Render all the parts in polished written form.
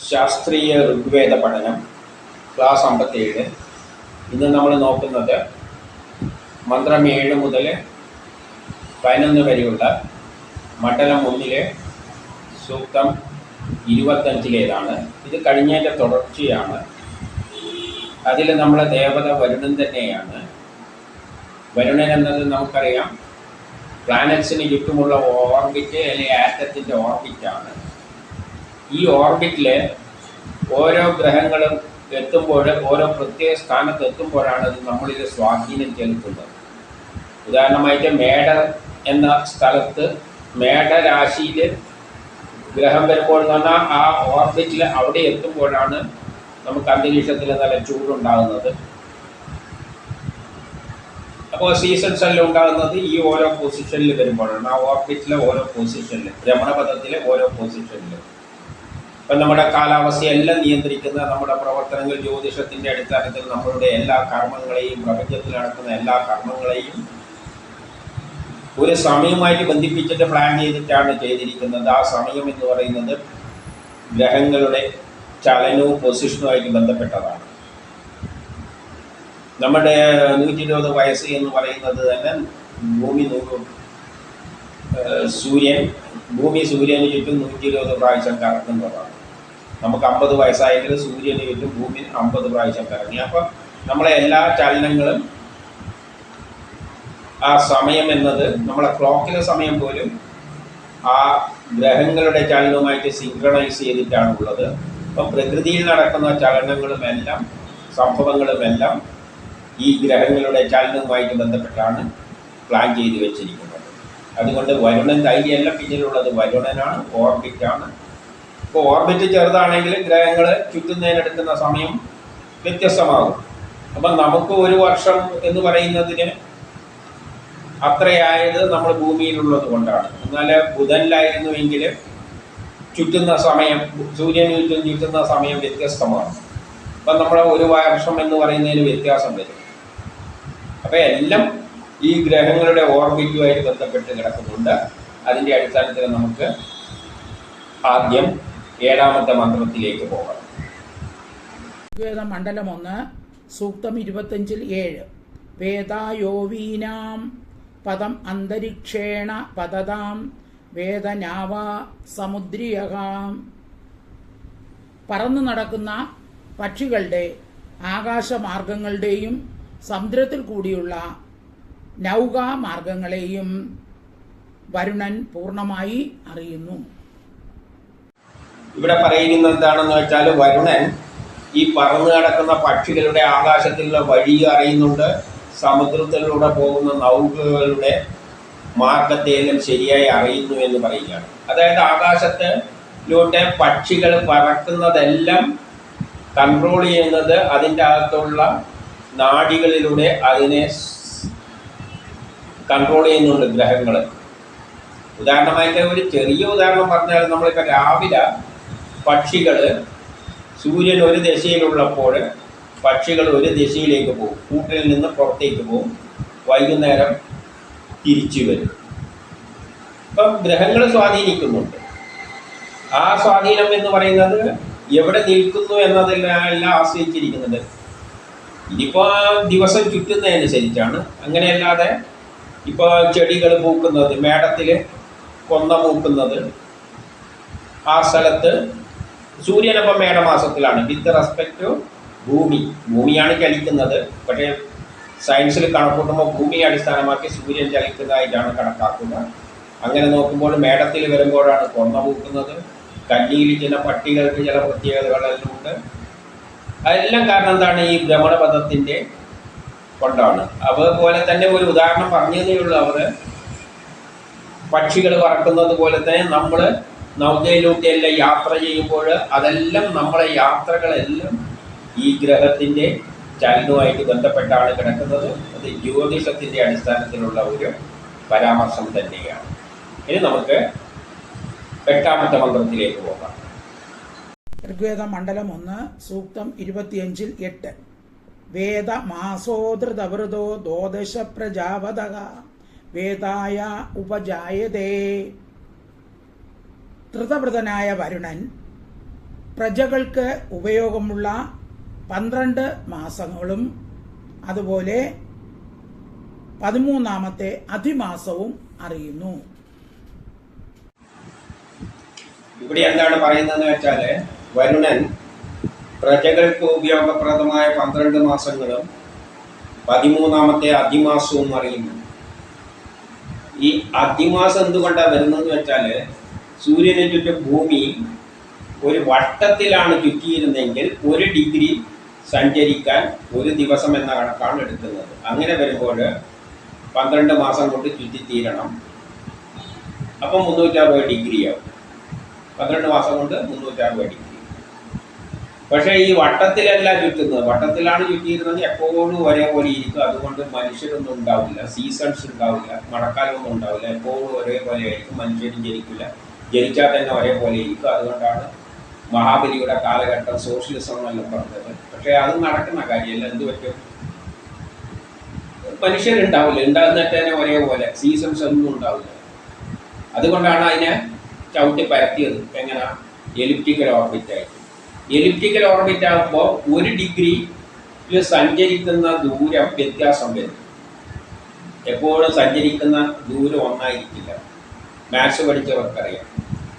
ശാസ്ത്രീയ ഋഗ്വേദ പഠനം ക്ലാസ് 57. ഇന്ന് നമ്മൾ നോക്കുന്നത് മന്ത്രം 7 മുതൽ 11 വരെയുള്ള മണ്ഡലം 1 സൂക്തം 25 ഇത് കഴിഞ്ഞതിൻ്റെ തുടർച്ചയാണ്. അതിൽ നമ്മളെ ദേവത വരുണൻ തന്നെയാണ്. വരുണൻ എന്നത് നമുക്കറിയാം, പ്ലാനറ്റ്സിന് ചുറ്റുമുള്ള ഓർബിറ്റ് അല്ലെങ്കിൽ ആറ്റത്തിൻ്റെ ഓർബിറ്റാണ്. ഈ ഓർബിറ്റിൽ ഓരോ ഗ്രഹങ്ങളും എത്തുമ്പോൾ, ഓരോ പ്രത്യേക സ്ഥാനത്ത് എത്തുമ്പോഴാണ് അത് നമ്മളിൽ സ്വാധീനം ചെലുത്തുന്നത്. ഉദാഹരണമായിട്ട് മേട എന്ന സ്ഥലത്ത് മേടരാശിയിൽ ഗ്രഹം വരുമ്പോൾ എന്ന് പറഞ്ഞാൽ ആ ഓർബിറ്റിൽ അവിടെ എത്തുമ്പോഴാണ് നമുക്ക് അന്തരീക്ഷത്തിൽ നല്ല ചൂടുണ്ടാകുന്നത്. അപ്പോൾ സീസൺസ് എല്ലാം ഉണ്ടാകുന്നത് ഈ ഓരോ പൊസിഷനിൽ വരുമ്പോഴാണ്, ആ ഓർബിറ്റിലെ ഓരോ പൊസിഷനിൽ, ഭ്രമണപഥത്തിലെ ഓരോ പൊസിഷനിൽ. ഇപ്പം നമ്മുടെ കാലാവസ്ഥയെല്ലാം നിയന്ത്രിക്കുന്ന നമ്മുടെ പ്രവർത്തനങ്ങൾ, ജ്യോതിഷത്തിൻ്റെ അടിസ്ഥാനത്തിൽ നമ്മളുടെ എല്ലാ കർമ്മങ്ങളെയും, പ്രപഞ്ചത്തിൽ നടക്കുന്ന എല്ലാ കർമ്മങ്ങളെയും ഒരു സമയമായിട്ട് ബന്ധിപ്പിച്ചിട്ട് പ്ലാൻ ചെയ്തിട്ടാണ് ചെയ്തിരിക്കുന്നത്. ആ സമയം എന്ന് പറയുന്നത് ഗ്രഹങ്ങളുടെ ചലനവും പൊസിഷനുമായിട്ട് ബന്ധപ്പെട്ടതാണ്. നമ്മുടെ 120 വയസ്സ് എന്ന് പറയുന്നത് തന്നെ ഭൂമി സൂര്യന് ചുറ്റും 120 പ്രാവശ്യം കറങ്ങുന്നതാണ്. നമുക്ക് 50 വയസ്സായെങ്കിൽ സൂര്യന് ചുറ്റും ഭൂമി 50 പ്രാവശ്യം കറങ്ങി. അപ്പം നമ്മളെ എല്ലാ ചലനങ്ങളും, ആ സമയം എന്നത് നമ്മളെ ക്ലോക്കിലെ സമയം പോലും ആ ഗ്രഹങ്ങളുടെ ചലനവുമായിട്ട് സിങ്ക്രണൈസ് ചെയ്തിട്ടാണുള്ളത്. അപ്പം പ്രകൃതിയിൽ നടക്കുന്ന ചലനങ്ങളുമെല്ലാം, സംഭവങ്ങളുമെല്ലാം ഈ ഗ്രഹങ്ങളുടെ ചലനവുമായിട്ട് ബന്ധപ്പെട്ടാണ് പ്ലാൻ ചെയ്ത് വെച്ചിരിക്കുന്നത്. അതുകൊണ്ട് വരുണൻ ഐഡിയല്ല പിന്നിലുള്ളത് വരുണനാണ്, ഓർബിറ്റാണ്. ഇപ്പോൾ ഓർബിറ്റ് ചെറുതാണെങ്കിൽ ഗ്രഹങ്ങൾ ചുറ്റുന്നതിനെടുക്കുന്ന സമയം വ്യത്യസ്തമാകും. അപ്പം നമുക്ക് ഒരു വർഷം എന്ന് പറയുന്നതിന് അത്രയായത് നമ്മൾ ഭൂമിയിലുള്ളത് കൊണ്ടാണ്. എന്നാൽ ബുധനിലായിരുന്നുവെങ്കിൽ ചുറ്റുന്ന സമയം, സൂര്യന് ചുറ്റും ചുറ്റുന്ന സമയം വ്യത്യസ്തമാണ്. അപ്പം നമ്മൾ ഒരു വർഷം എന്ന് പറയുന്നതിന് വ്യത്യാസം വരും. അപ്പോൾ എല്ലാം ഈ ഗ്രഹങ്ങളുടെ ഓർബിറ്റുമായിട്ട് ബന്ധപ്പെട്ട് കിടക്കുന്നുണ്ട്. അതിൻ്റെ അടിസ്ഥാനത്തിൽ നമുക്ക് ആദ്യം 7ാമത്തെ മന്ത്രത്തിലേക്ക് പോകാം. മണ്ഡലം 1 സൂക്തം 25-7. വേദായോവീനാം പദം അന്തരിക്ഷേണ പതതാം വേദനാവ സമുദ്രിയകാം. പറന്നു നടക്കുന്ന പക്ഷികളുടെ ആകാശമാർഗങ്ങളുടെയും സമുദ്രത്തിൽ കൂടിയുള്ള നൗകാമാർഗങ്ങളെയും വരുണൻ പൂർണ്ണമായി അറിയുന്നു. ഇവിടെ പറയുന്നത് എന്താണെന്ന് വെച്ചാൽ, വരുണൻ ഈ പറന്നു കിടക്കുന്ന പക്ഷികളുടെ ആകാശത്തിലുള്ള വഴി അറിയുന്നുണ്ട്, സമുദ്രത്തിലൂടെ പോകുന്ന നൗകകളുടെ മാർഗത്തെയെല്ലാം ശരിയായി അറിയുന്നു എന്ന് പറയുകയാണ്. അതായത് ആകാശത്തിലൂടെ പക്ഷികൾ പറക്കുന്നതെല്ലാം കൺട്രോൾ ചെയ്യുന്നത് അതിൻ്റെ അകത്തുള്ള നാഡികളിലൂടെ അതിനെ കൺട്രോൾ ചെയ്യുന്നുണ്ട് ഗ്രഹങ്ങൾ. ഉദാഹരണമായിട്ട് ഒരു ചെറിയ ഉദാഹരണം പറഞ്ഞാൽ, നമ്മളിപ്പോൾ രാവിലെ പക്ഷികൾ, സൂര്യൻ ഒരു ദിശയിലുള്ളപ്പോൾ പക്ഷികൾ ഒരു ദിശയിലേക്ക് പോകും, കൂട്ടിൽ നിന്ന് പുറത്തേക്ക് പോകും, വൈകുന്നേരം തിരിച്ചു വരും. ഇപ്പം ഗ്രഹങ്ങൾ സ്വാധീനിക്കുന്നുണ്ട്. ആ സ്വാധീനം എന്ന് പറയുന്നത് എവിടെ നിൽക്കുന്നു എന്നതിലെല്ലാം ആശ്രയിച്ചിരിക്കുന്നുണ്ട്. ഇനിയിപ്പോൾ ദിവസം ചുറ്റുന്നതനുസരിച്ചാണ്. അങ്ങനെയല്ലാതെ ഇപ്പോൾ ചെടികൾ പൂക്കുന്നത്, മേടത്തിൽ കൊന്ന പൂക്കുന്നത്, ആ സ്ഥലത്ത് സൂര്യനപ്പം മേടമാസത്തിലാണ്. വിത്ത് റെസ്പെക്ട് ടു ഭൂമിയാണ് ചലിക്കുന്നത്. പക്ഷേ സയൻസിൽ കണക്കൂട്ടുമ്പോൾ ഭൂമിയെ അടിസ്ഥാനമാക്കി സൂര്യൻ ചലിക്കുന്നതായിട്ടാണ് കണക്കാക്കുക. അങ്ങനെ നോക്കുമ്പോൾ മേടത്തിൽ വരുമ്പോഴാണ് കൊന്ന പൂക്കുന്നത്. കന്നിയിൽ ചില പട്ടികൾക്ക് ചില പ്രത്യേകതകളെല്ലാം ഉണ്ട്. അതെല്ലാം കാരണം എന്താണ്? ഈ ഭ്രമണപഥത്തിൻ്റെ കൊണ്ടാണ്. അതുപോലെ തന്നെ ഒരു ഉദാഹരണം പറഞ്ഞതേ ഉള്ളൂ. അവർ പക്ഷികൾ പറക്കുന്നത് പോലെ തന്നെ നമ്മൾ നൗകയിലൂടെയെല്ലാം യാത്ര ചെയ്യുമ്പോൾ അതെല്ലാം, നമ്മളെ യാത്രകളെല്ലാം ഈ ഗ്രഹത്തിൻ്റെ ചലനവുമായിട്ട് ബന്ധപ്പെട്ടാണ് കിടക്കുന്നത്. അത് ജ്യോതിഷത്തിൻ്റെ അടിസ്ഥാനത്തിലുള്ള ഒരു പരാമർശം തന്നെയാണ്. ഇനി നമുക്ക് 8ാമത്തെ മന്ത്രത്തിലേക്ക് പോകാം. ഋഗ്വേദ മണ്ഡലം 1 സൂക്തം 25-8. വേദ മാസോധൃതവൃതോ ദ്വാദശ പ്രജാപതഃ വേദായ ഉപജായതേ. ധൃതവൃതനായ വരുണൻ പ്രജകൾക്ക് ഉപയോഗമുള്ള 12 മാസങ്ങളും അതുപോലെ 13ാമത്തെ അധിമാസവും അറിയുന്നു. ഇവിടെ എന്താണ് പറയുന്നതെന്ന് വെച്ചാൽ, വരുണൻ പ്രജകൾക്ക് ഉപയോഗപ്രദമായ 12 മാസങ്ങളും 13ാമത്തെ അധിമാസവും അറിയുന്നു. ഈ അധിമാസം എന്തുകൊണ്ടാണ് വരുന്നതെന്ന് വെച്ചാൽ, സൂര്യന് ചുറ്റും ഭൂമി ഒരു വട്ടത്തിലാണ് ചുറ്റിയിരുന്നെങ്കിൽ 1 ഡിഗ്രി സഞ്ചരിക്കാൻ 1 ദിവസം എന്ന കണക്കാണ് എടുക്കുന്നത്. അങ്ങനെ വരുമ്പോൾ 12 മാസം കൊണ്ട് ചുറ്റിത്തീരണം. അപ്പം 360 ഡിഗ്രിയാവും. 12 മാസം കൊണ്ട് 360 ഡിഗ്രി. പക്ഷേ ഈ വട്ടത്തിലല്ല ചുറ്റുന്നത്. വട്ടത്തിലാണ് ചുറ്റിയിരുന്നത് എപ്പോഴും ഒരേപോലെ ഇരിക്കും. അതുകൊണ്ട് മനുഷ്യരൊന്നും ഉണ്ടാവില്ല, സീസൺസ് ഉണ്ടാവില്ല, മഴക്കാലമൊന്നും ഉണ്ടാവില്ല. എപ്പോഴും ഒരേപോലെ ആയിരിക്കും. മനുഷ്യരും ജനിക്കില്ല, ജനിച്ചാൽ തന്നെ ഒരേപോലെ ഇരിക്കും. അതുകൊണ്ടാണ് മഹാബലിയുടെ കാലഘട്ടം സോഷ്യലിസം എന്നെല്ലാം പറഞ്ഞത്. പക്ഷേ അത് നടക്കുന്ന കാര്യമല്ല. എന്ത് പറ്റും? മനുഷ്യരുണ്ടാവില്ല, ഉണ്ടാകുന്നിട്ട് തന്നെ ഒരേപോലെ, സീസൺസ് ഒന്നും ഉണ്ടാവില്ല. അതുകൊണ്ടാണ് അതിനെ ചവിട്ടി പരത്തിയത്. എങ്ങനെ? എലിപ്റ്റിക്കൽ ഓർബിറ്റായിട്ട്. എലിപ്റ്റിക്കൽ ഓർബിറ്റ് ആകുമ്പോൾ 1 ഡിഗ്രിയിൽ സഞ്ചരിക്കുന്ന ദൂരം വ്യത്യാസം വരും. എപ്പോഴും സഞ്ചരിക്കുന്ന ദൂരം ഒന്നായിരിക്കില്ല. മാത്സ് പഠിച്ചവർക്കറിയാം.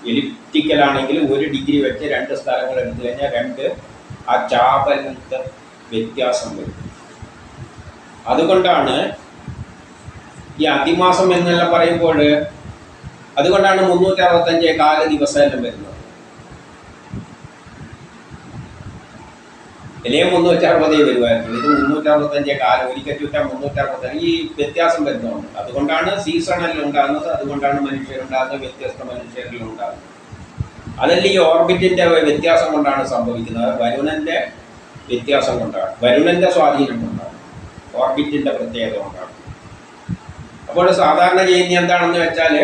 എലിപ്റ്റിക്കലാണെങ്കിൽ 1 ഡിഗ്രി വെച്ച് 2 സ്ഥലങ്ങൾ എടുത്തു കഴിഞ്ഞാൽ 2 ആ ചാപലത്തെ വ്യത്യാസം വരും. അതുകൊണ്ടാണ് ഈ അധിമാസം എന്നെല്ലാം പറയുമ്പോൾ, അതുകൊണ്ടാണ് 365 കാല ദിവസം എല്ലാം വരുന്നത്. അല്ലെങ്കിൽ 360 വരുമായിരുന്നു. ഇത് 365 കാലം, ഒരിക്കൽ ചുറ്റാൻ 365. ഈ വ്യത്യാസം വരുന്നുണ്ട്. അതുകൊണ്ടാണ് സീസണെല്ലാം ഉണ്ടാകുന്നത്. അതുകൊണ്ടാണ് മനുഷ്യരുണ്ടാകുന്നത്, വ്യത്യസ്ത മനുഷ്യരിലും ഉണ്ടാകുന്നത്. അതല്ല ഈ ഓർബിറ്റിന്റെ വ്യത്യാസം കൊണ്ടാണ് സംഭവിക്കുന്നത്. വരുണന്റെ വ്യത്യാസം കൊണ്ടാണ്, വരുണന്റെ സ്വാധീനം കൊണ്ടാണ്, ഓർബിറ്റിന്റെ പ്രത്യേകത കൊണ്ടാണ്. അപ്പോൾ സാധാരണ ചെയ്യുന്ന എന്താണെന്ന് വെച്ചാൽ,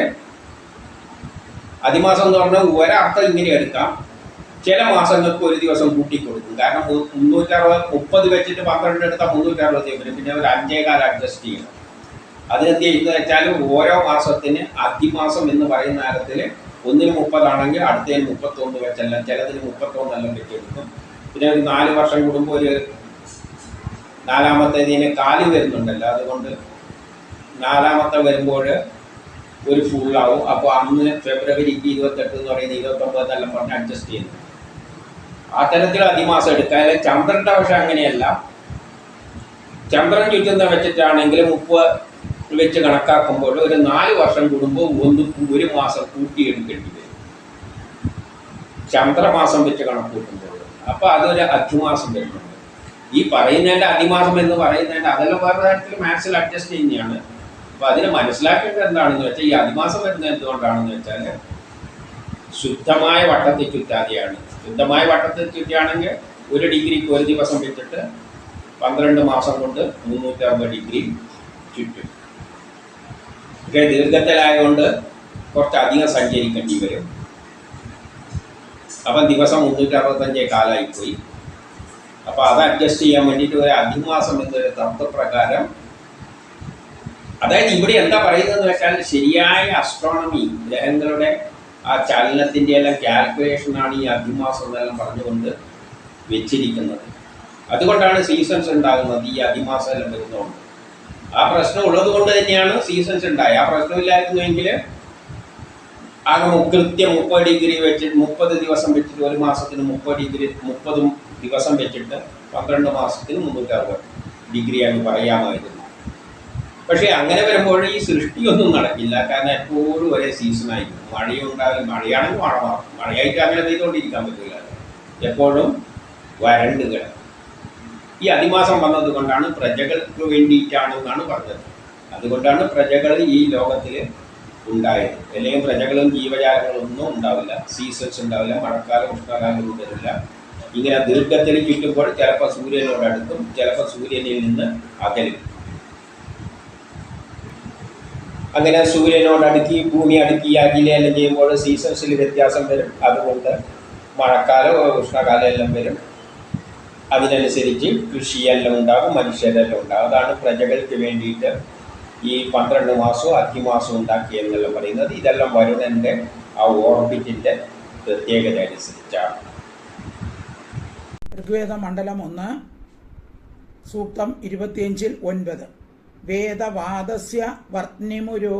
അധിമാസം എന്ന് പറഞ്ഞാൽ ഒരർത്ഥം ഇങ്ങനെ എടുക്കാം. ചില മാസങ്ങൾക്ക് 1 ദിവസം കൂട്ടിക്കൊടുക്കും. കാരണം 360 വെച്ചിട്ട് 12 എടുത്താൽ 360 വരും. പിന്നെ ഒരു 5 കാലം അഡ്ജസ്റ്റ് ചെയ്യണം. അതിനെന്ത് ചെയ്യുന്നത് വെച്ചാൽ, ഓരോ മാസത്തിന് അധിമാസം എന്ന് പറയുന്ന നേരത്തിൽ ഒന്നിന് 30 ആണെങ്കിൽ അടുത്തതിന് 31 വെച്ചെല്ലാം, ചിലതിന് 31 എല്ലാം വെച്ചെടുക്കും. പിന്നെ ഒരു 4 വർഷം കൂടുമ്പോൾ ഒരു 4ാമത്തേതിന് കാല് വരുന്നുണ്ടല്ലോ. അതുകൊണ്ട് 4ാമത്തെ വരുമ്പോൾ ഒരു ഫുള്ളാവും. അപ്പോൾ അന്ന് ഫെബ്രുവരിക്ക് 28 എന്ന് പറയുന്നത് 29 എന്നെല്ലാം പറഞ്ഞ് അഡ്ജസ്റ്റ് ചെയ്യുന്നു. ആ തരത്തിൽ അധിമാസം എടുക്കുക. അല്ലെങ്കിൽ ചന്ദ്രൻ്റെ പക്ഷേ അങ്ങനെയല്ല. ചന്ദ്രൻ ചുറ്റുന്ന വെച്ചിട്ടാണെങ്കിൽ 30 വെച്ച് കണക്കാക്കുമ്പോൾ ഒരു 4 വർഷം കൂടുമ്പോൾ 1 മാസം കൂട്ടിയെടുക്കേണ്ടി വരും, ചന്ദ്രമാസം വെച്ച് കണക്ക് കൂട്ടുമ്പോൾ. അപ്പോൾ അതൊരു അധിമാസം വരുന്നുണ്ട്. ഈ പറയുന്നതിൻ്റെ അധിമാസം എന്ന് പറയുന്നതിൻ്റെ അതെല്ലാം വേറെ തരത്തിൽ മാത്സിൽ അഡ്ജസ്റ്റ് ചെയ്യുന്നതാണ്. അപ്പോൾ അതിന് മനസ്സിലാക്കേണ്ടത് എന്താണെന്ന് വെച്ചാൽ, ഈ അധിമാസം വരുന്നത് എന്തുകൊണ്ടാണെന്ന് വെച്ചാൽ, ശുദ്ധമായ വട്ടത്തിൽ ചുറ്റാതെയാണ്. ശുദ്ധമായ വട്ടത്തിൽ ചുറ്റുകയാണെങ്കിൽ 1 ഡിഗ്രിക്ക് 1 ദിവസം വെച്ചിട്ട് 12 മാസം കൊണ്ട് 360 ഡിഗ്രി ചുറ്റും. പക്ഷേ ദീർഘത്തിലായതുകൊണ്ട് കുറച്ചധികം സഞ്ചരിക്കേണ്ടി വരും. അപ്പം ദിവസം 365 കാലമായിപ്പോയി. അപ്പോൾ അത് അഡ്ജസ്റ്റ് ചെയ്യാൻ വേണ്ടിയിട്ട് ഒരു അധിമാസം എന്നൊരു തത്വപ്രകാരം, അതായത് ഇവിടെ എന്താ പറയുന്നതെന്ന് വെച്ചാൽ, ശരിയായ അസ്ട്രോണമി, ഗ്രഹങ്ങളുടെ ആ ചലനത്തിൻ്റെ എല്ലാം കാൽക്കുലേഷനാണ് ഈ അധിമാസം എന്നെല്ലാം പറഞ്ഞുകൊണ്ട് വെച്ചിരിക്കുന്നത്. അതുകൊണ്ടാണ് സീസൺസ് ഉണ്ടാകുന്നത്. ഈ അധിമാസം എല്ലാം വരുന്നതുകൊണ്ട് ആ പ്രശ്നം ഉള്ളത് കൊണ്ട് തന്നെയാണ് സീസൺസ് ഉണ്ടായത്. ആ പ്രശ്നമില്ലായിരുന്നുവെങ്കിൽ ആകെ കൃത്യം 30 ഡിഗ്രി വെച്ചിട്ട് 30 ദിവസം വെച്ചിട്ട് ഒരു മാസത്തിന് 30 ദിവസം വെച്ചിട്ട് 12 മാസത്തിന് 360 ഡിഗ്രിയാണ് പറയാമായിരുന്നു. പക്ഷേ അങ്ങനെ വരുമ്പോൾ ഈ സൃഷ്ടിയൊന്നും നടക്കില്ല. കാരണം എപ്പോഴും ഒരേ സീസണായിരിക്കും. മഴയുണ്ടാവില്ല. മഴയാണെങ്കിൽ മഴ മാറും. മഴയായിട്ട് അങ്ങനെ പെയ്തുകൊണ്ടിരിക്കാൻ പറ്റില്ല. എപ്പോഴും വരണ്ട് കിടക്കും. ഈ അധിമാസം വന്നത് കൊണ്ടാണ് പ്രജകൾക്ക് വേണ്ടിയിട്ടാണെന്നാണ് പറഞ്ഞത്. അതുകൊണ്ടാണ് പ്രജകൾ ഈ ലോകത്തിൽ ഉണ്ടായത്. അല്ലെങ്കിൽ പ്രജകളും ജീവജാലങ്ങളൊന്നും ഉണ്ടാവില്ല, സീസൺസ് ഉണ്ടാവില്ല, മഴക്കാലം ഉഷ്ണകാലം വരില്ല. ഇങ്ങനെ ദീർഘത്തിൽ ചുറ്റുമ്പോൾ ചിലപ്പോൾ സൂര്യനോടടുക്കും, ചിലപ്പോൾ സൂര്യനിൽ നിന്ന് അകലും. അങ്ങനെ സൂര്യനോടടുക്കി ഭൂമി അടുക്കി അകിലെല്ലാം ചെയ്യുമ്പോൾ സീസൺസിൽ വ്യത്യാസം വരും. അതുകൊണ്ട് മഴക്കാലം ഉഷ്ണകാലം എല്ലാം വരും. അതിനനുസരിച്ച് കൃഷിയെല്ലാം ഉണ്ടാകും, മനുഷ്യരെല്ലാം ഉണ്ടാകും. അതാണ് പ്രജകൾക്ക് വേണ്ടിയിട്ട് ഈ 12 മാസവും അധിമാസവും ഉണ്ടാക്കിയെന്നെല്ലാം പറയുന്നത്. ഇതെല്ലാം വരുണൻ്റെ ആ ഓർബിറ്റിൻ്റെ പ്രത്യേകത അനുസരിച്ചാണ്. ഋഗ്വേദ മണ്ഡലം 1 സൂക്തം 25-9 വേദവാദസ്യ വർണ്ണിമുരോ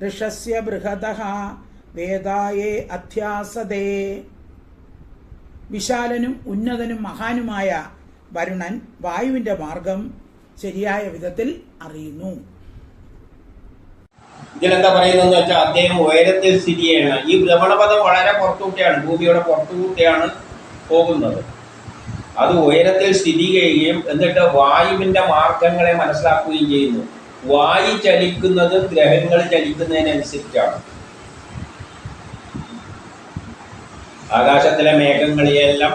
ഋഷസ്യ ബൃഹദഃ വേദായേ അധ്യാസതേ. വിശാലനും ഉന്നതനും മഹാനുമായ വരുണൻ വായുവിന്റെ മാർഗം ശരിയായ വിധത്തിൽ അറിയുന്നു. ഇതിലെന്താ പറയുന്നതെന്ന് വെച്ചാൽ അദ്ദേഹം ഉയരത്തിൽ സ്ഥിതി ചെയ്യണം. ഈ ഭ്രമണപഥം വളരെ പുറത്തുകൂട്ടിയാണ്, ഭൂമിയുടെ പുറത്തുകൂട്ടിയാണ് പോകുന്നത്. അത് ഉയരത്തിൽ സ്ഥിതി ചെയ്യുകയും എന്നിട്ട് വായുവിന്റെ മാർഗങ്ങളെ മനസ്സിലാക്കുകയും ചെയ്യുന്നു. വായു ചലിക്കുന്നത് ഗ്രഹങ്ങൾ ചലിക്കുന്നതിനനുസരിച്ചാണ്. ആകാശത്തിലെ മേഘങ്ങളെയെല്ലാം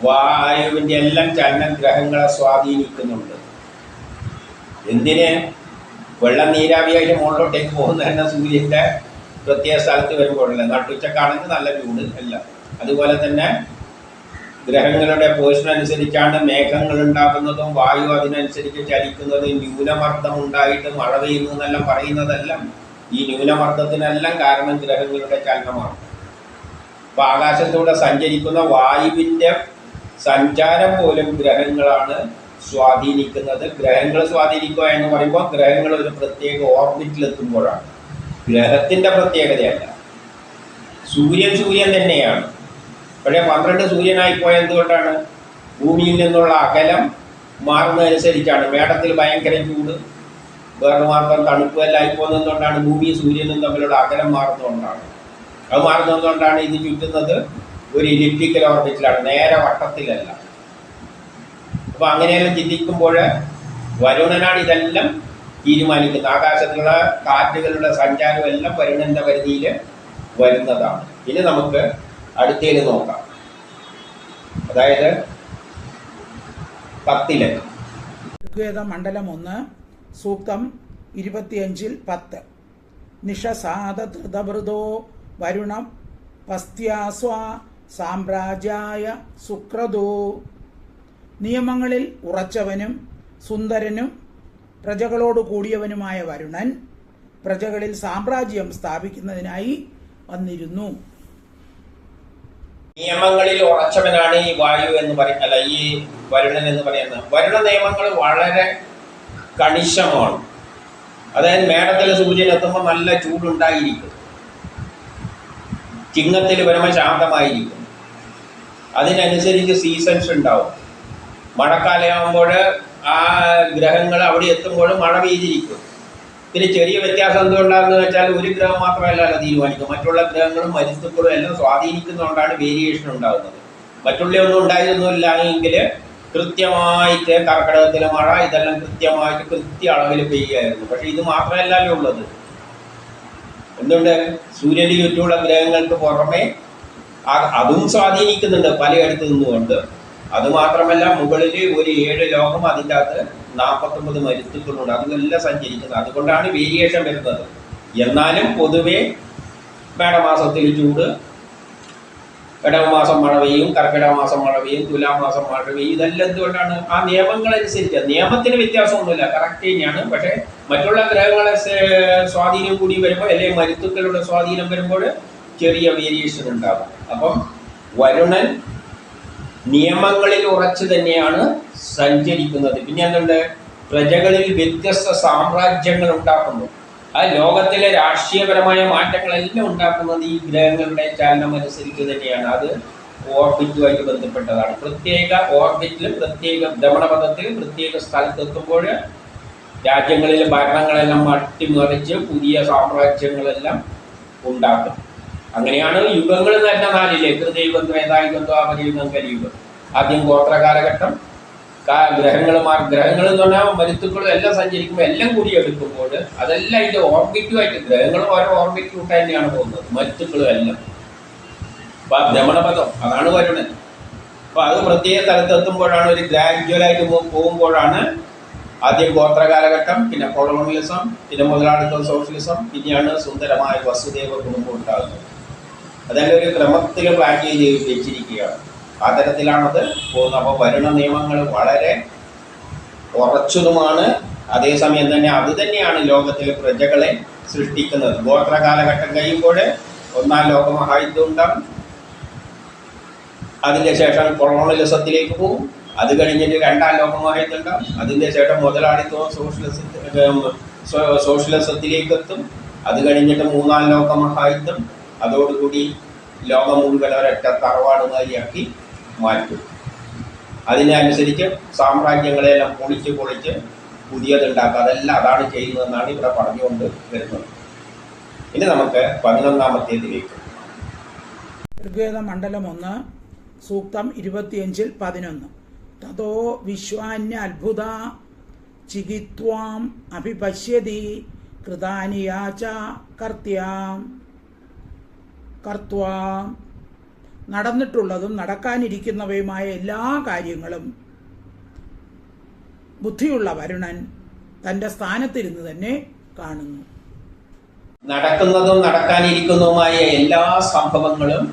വായുവിന്റെ എല്ലാം ചലനം ഗ്രഹങ്ങളെ സ്വാധീനിക്കുന്നുണ്ട്. എന്തിന്? വെള്ളം നീരാവിയായിട്ട് മുകളിലോട്ടേക്ക് പോകുന്ന തന്നെ സൂര്യന്റെ പ്രത്യേക സ്ഥലത്ത് വരുമ്പോഴല്ല. നട്ടുച്ചക്കാണെങ്കിൽ നല്ല ചൂട് അല്ല. അതുപോലെ തന്നെ ഗ്രഹങ്ങളുടെ പൊസിഷൻ അനുസരിച്ചാണ് മേഘങ്ങൾ ഉണ്ടാകുന്നതും വായു അതിനനുസരിച്ച് ചലിക്കുന്നതും. ന്യൂനമർദ്ദം ഉണ്ടായിട്ട് മഴ പെയ്യുന്നു എന്നെല്ലാം പറയുന്നതെല്ലാം ഈ ന്യൂനമർദ്ദത്തിനെല്ലാം കാരണം ഗ്രഹങ്ങളുടെ ചലനമാണ്. അപ്പൊ ആകാശത്തൂടെ സഞ്ചരിക്കുന്ന വായുവിന്റെ സഞ്ചാരം പോലും ഗ്രഹങ്ങളാണ് സ്വാധീനിക്കുന്നത്. ഗ്രഹങ്ങൾ സ്വാധീനിക്കുക എന്ന് പറയുമ്പോൾ ഗ്രഹങ്ങൾ ഒരു പ്രത്യേക ഓർബിറ്റിലെത്തുമ്പോഴാണ്. ഗ്രഹത്തിന്റെ പ്രത്യേകതയല്ല. സൂര്യൻ തന്നെയാണ്. പക്ഷേ 12 സൂര്യനായിപ്പോയ എന്തുകൊണ്ടാണ്? ഭൂമിയിൽ നിന്നുള്ള അകലം മാറുന്നതനുസരിച്ചാണ്. മേടത്തിൽ ഭയങ്കര ചൂട്, വേറെ മാത്രം തണുപ്പ് എല്ലാം ആയിപ്പോകുന്നതുകൊണ്ടാണ്. ഭൂമിയും സൂര്യനും തമ്മിലുള്ള അകലം മാറുന്നതുകൊണ്ടാണ്. അത് മാറുന്നതുകൊണ്ടാണ് ഇത് ചുറ്റുന്നത് ഒരു എലിപ്റ്റിക്കൽ ഓർബിറ്റിലാണ്, നേരെ വട്ടത്തിലല്ല. അപ്പൊ അങ്ങനെയെല്ലാം ചിന്തിക്കുമ്പോൾ വരുണനാണ് ഇതെല്ലാം തീരുമാനിക്കുന്നത്. ആകാശത്തിലുള്ള കാറ്റുകളുടെ സഞ്ചാരം എല്ലാം വരുണന്റെ പരിധിയിൽ വരുന്നതാണ്. ഇനി നമുക്ക് അടുത്തതിൽ നോക്കാം. അതായത് 10 ഋഗ്വേദ മണ്ഡലം 1 സൂക്തം 25-10 നിഷസാദ ധൃതഭൃതോ വരുണം പസ്ത്യാസ്വ സാമ്രാജ്യായ സുക്രതോ. നിയമങ്ങളിൽ ഉറച്ചവനും സുന്ദരനും പ്രജകളോട് കൂടിയവനുമായ വരുണൻ പ്രജകളിൽ സാമ്രാജ്യം സ്ഥാപിക്കുന്നതിനായി വന്നിരുന്നു. നിയമങ്ങളിൽ ഉറച്ചവനാണ് ഈ വായു എന്ന് പറയുന്നത്, ഈ വരുണൻ എന്ന് പറയുന്നത്. വരുണ നിയമങ്ങൾ വളരെ കണിശമാണ്. അതായത് മേടത്തിലെ സൂര്യൻ എത്തുമ്പോൾ നല്ല ചൂടുണ്ടായിരിക്കും, ചിങ്ങത്തിൽ വരുമ്പോൾ ശാന്തമായിരിക്കും. അതിനനുസരിച്ച് സീസൺസ് ഉണ്ടാവും. മഴക്കാലമാകുമ്പോൾ ആ ഗ്രഹങ്ങൾ അവിടെ എത്തുമ്പോൾ മഴ പെയ്തിരിക്കും. ഇതിന് ചെറിയ വ്യത്യാസം എന്തുകൊണ്ടാണെന്ന് വെച്ചാൽ ഒരു ഗ്രഹം മാത്രമല്ല തീരുമാനിക്കും, മറ്റുള്ള ഗ്രഹങ്ങളും മരുത്തുക്കളും എല്ലാം സ്വാധീനിക്കുന്നതുകൊണ്ടാണ് വേരിയേഷൻ ഉണ്ടാകുന്നത്. മറ്റുള്ളയൊന്നും ഉണ്ടായിരുന്നില്ല എങ്കിൽ കൃത്യമായിട്ട് കർക്കിടകത്തിലെ മഴ ഇതെല്ലാം കൃത്യമായിട്ട് കൃത്യ അളവിൽ പെയ്യുകയായിരുന്നു. പക്ഷെ ഇത് മാത്രമല്ലല്ലോ ഉള്ളത്. എന്തുകൊണ്ട്? സൂര്യന് ചുറ്റുമുള്ള ഗ്രഹങ്ങൾക്ക് പുറമെ അതും സ്വാധീനിക്കുന്നുണ്ട് പലയിടത്ത് നിന്നുകൊണ്ട്. അതുമാത്രമല്ല മുകളിൽ ഒരു 7 ലോകം, അതിൻ്റെ അകത്ത് 49 മരുത്തുക്കളുണ്ട്. അതെല്ലാം സഞ്ചരിക്കുന്നത്. അതുകൊണ്ടാണ് വേരിയേഷൻ വരുന്നത്. എന്നാലും പൊതുവെ മേടമാസത്തിൽ ചൂട്, ഇടവമാസം മഴ പെയ്യും, കർക്കിടക മാസം മഴ പെയ്യും, തുലാമാസം മഴ പെയ്യും. ഇതെല്ലാം എന്തുകൊണ്ടാണ്? ആ നിയമങ്ങളനുസരിച്ച്. നിയമത്തിന് വ്യത്യാസമൊന്നുമില്ല, കറക്റ്റ് തന്നെയാണ്. പക്ഷേ മറ്റുള്ള ഗ്രഹങ്ങളെ സ്വാധീനം കൂടി വരുമ്പോൾ, അല്ലെങ്കിൽ മരുത്തുക്കളുടെ സ്വാധീനം വരുമ്പോൾ ചെറിയ വേരിയേഷൻ ഉണ്ടാകും. അപ്പം വരുണൻ നിയമങ്ങളിൽ ഉറച്ചു തന്നെയാണ് സഞ്ചരിക്കുന്നത്. പിന്നെ എന്തുണ്ട്? പ്രജകളിൽ വ്യത്യസ്ത സാമ്രാജ്യങ്ങൾ ഉണ്ടാക്കുന്നു. ആ ലോകത്തിലെ രാഷ്ട്രീയപരമായ മാറ്റങ്ങളെല്ലാം ഉണ്ടാക്കുന്നത് ഈ ഗ്രഹങ്ങളുടെ ചലനം അനുസരിച്ച് തന്നെയാണ്. അത് ഓർബിറ്റുമായിട്ട് ബന്ധപ്പെട്ടതാണ്. പ്രത്യേക ഓർബിറ്റിൽ, പ്രത്യേക ഭ്രമണപഥത്തിൽ, പ്രത്യേക സ്ഥലത്തെത്തുമ്പോൾ രാജ്യങ്ങളിലെ ഭരണങ്ങളെല്ലാം അട്ടിമറിച്ച് പുതിയ സാമ്രാജ്യങ്ങളെല്ലാം ഉണ്ടാക്കും. അങ്ങനെയാണ് യുഗങ്ങൾ തന്നെ 4 കൃതയുഗം, ത്രേതായുഗം, ദ്വാപരയുഗം, കലിയുഗം. ആദ്യം ഗോത്ര കാലഘട്ടം, ഗ്രഹങ്ങൾ എന്ന് പറഞ്ഞാൽ മരുത്തുക്കളും എല്ലാം സഞ്ചരിക്കുമ്പോൾ എല്ലാം കൂടി എടുക്കുമ്പോൾ അതെല്ലാം ഇതിൻ്റെ ഓർബിറ്റുമായിട്ട്, ഗ്രഹങ്ങളും ഓരോ ഓർബിറ്റിലൂട്ട് തന്നെയാണ് പോകുന്നത്, മരുത്തുക്കളും എല്ലാം. അപ്പം ഭ്രമണപഥം അതാണ് വരുണൻ. അപ്പോൾ അത് പ്രത്യേക സ്ഥലത്തെത്തുമ്പോഴാണ്, ഒരു ഗ്രാജുവലായിട്ട് പോകുമ്പോഴാണ് ആദ്യം ഗോത്ര കാലഘട്ടം, പിന്നെ കൊളോണിയലിസം, പിന്നെ മുതലാളിത്തം, സോഷ്യലിസം, പിന്നെയാണ് സുന്ദരമായ വസുദേവ കുടുംബം ഉണ്ടാകുന്നത്. അതെല്ലാം ഒരു ക്രമത്തിൽ പ്ലാൻ ചെയ്ത് വെച്ചിരിക്കുകയാണ്. ആ തരത്തിലാണത് പോകുന്നത്. അപ്പോൾ വരുണ നിയമങ്ങൾ വളരെ ഉറച്ചതുമാണ്. അതേസമയം തന്നെ അത് തന്നെയാണ് ലോകത്തിലെ പ്രജകളെ സൃഷ്ടിക്കുന്നത്. ഗോത്ര കാലഘട്ടം കഴിയുമ്പോൾ 1-ാം ലോകമഹായുദ്ധം ഉണ്ടാകും. അതിൻ്റെ ശേഷം കൊളോണിയലിസത്തിലേക്ക് പോകും. അത് കഴിഞ്ഞിട്ട് രണ്ടാം ലോകമഹായുദ്ധമുണ്ടാവും. അതിൻ്റെ ശേഷം മുതലാളിത്തവും സോഷ്യലിസത്തിലേക്ക് എത്തും. അത് കഴിഞ്ഞിട്ട് മൂന്നാം ലോകമഹായുദ്ധം. അതോടുകൂടി ലോകം മുഴുവൻ ഒരൊറ്റ തറവാടുമാരിയാക്കി മാറ്റും. അതിനനുസരിച്ച് സാമ്രാജ്യങ്ങളെല്ലാം പൊളിച്ച് പുതിയതുണ്ടാക്കുക. അതാണ് ചെയ്യുന്നതെന്നാണ് ഇവിടെ പറഞ്ഞുകൊണ്ട് വരുന്നത്. ഇനി നമുക്ക് 11-ാമത്തേതിലേക്ക്. ഋഗ്വേദ മണ്ഡലം 1 സൂക്തം 25-11. തതോ വിശ്വാന്യ അത്ഭുത ചികിത്വാം അഭിപശ്യതി കൃതാനി യാച കർത്താം. നടന്നിട്ടുള്ളതും നടക്കാനിരിക്കുന്നവയുമായ എല്ലാ കാര്യങ്ങളും ബുദ്ധിയുള്ള വരുണൻ തന്റെ സ്ഥാനത്തിരുന്ന് തന്നെ കാണുന്നു. നടക്കുന്നതും നടക്കാനിരിക്കുന്നതുമായ എല്ലാ സംഭവങ്ങളും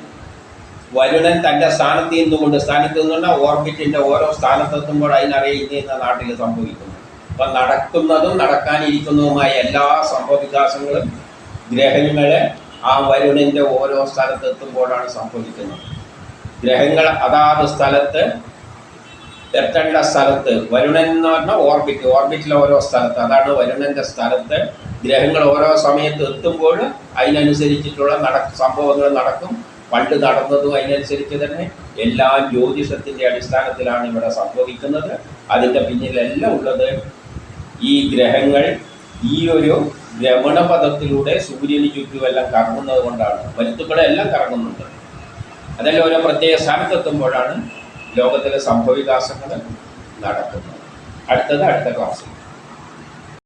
വരുണൻ തൻ്റെ സ്ഥാനത്ത് നിന്നുകൊണ്ട് ഓർബിറ്റിൻ്റെ ഓരോ സ്ഥാനത്തെത്തുമ്പോൾ അതിനറിയാം ഇന്ന നാട്ടിൽ സംഭവിക്കുന്നു. അപ്പം നടക്കുന്നതും നടക്കാനിരിക്കുന്നതുമായ എല്ലാ സംഭവവികാസങ്ങളും ഗ്രഹങ്ങളെ ആ വരുണൻ്റെ ഓരോ സ്ഥലത്തെത്തുമ്പോഴാണ് സംഭവിക്കുന്നത്. ഗ്രഹങ്ങൾ അതാത് സ്ഥലത്ത് എത്തേണ്ട സ്ഥലത്ത്, വരുണൻ എന്ന് പറഞ്ഞാൽ ഓർബിറ്റിലെ ഓരോ സ്ഥലത്ത്, അതാണ് വരുണൻ്റെ സ്ഥലത്ത് ഗ്രഹങ്ങൾ ഓരോ സമയത്ത് എത്തുമ്പോൾ അതിനനുസരിച്ചിട്ടുള്ള സംഭവങ്ങൾ നടക്കും. പണ്ട് നടന്നതും അതിനനുസരിച്ച് തന്നെ എല്ലാം ജ്യോതിഷത്തിൻ്റെ അടിസ്ഥാനത്തിലാണ് ഇവിടെ സംഭവിക്കുന്നത്. അതിൻ്റെ പിന്നിലെല്ലാം ഉള്ളത് ഈ ഗ്രഹങ്ങൾ ഈ ഒരു ഭ്രമണപഥത്തിലൂടെ സൂര്യന് ചുറ്റുമെല്ലാം കറങ്ങുന്നത് കൊണ്ടാണ്. വസ്തുക്കളെല്ലാം കറങ്ങുന്നുണ്ട്. അതെല്ലാം ഓരോ പ്രത്യേക സ്ഥാനത്തെത്തുമ്പോഴാണ് ലോകത്തിലെ സംഭവവികാസങ്ങൾ നടക്കുന്നത്. അടുത്ത ക്ലാസ്സിൽ.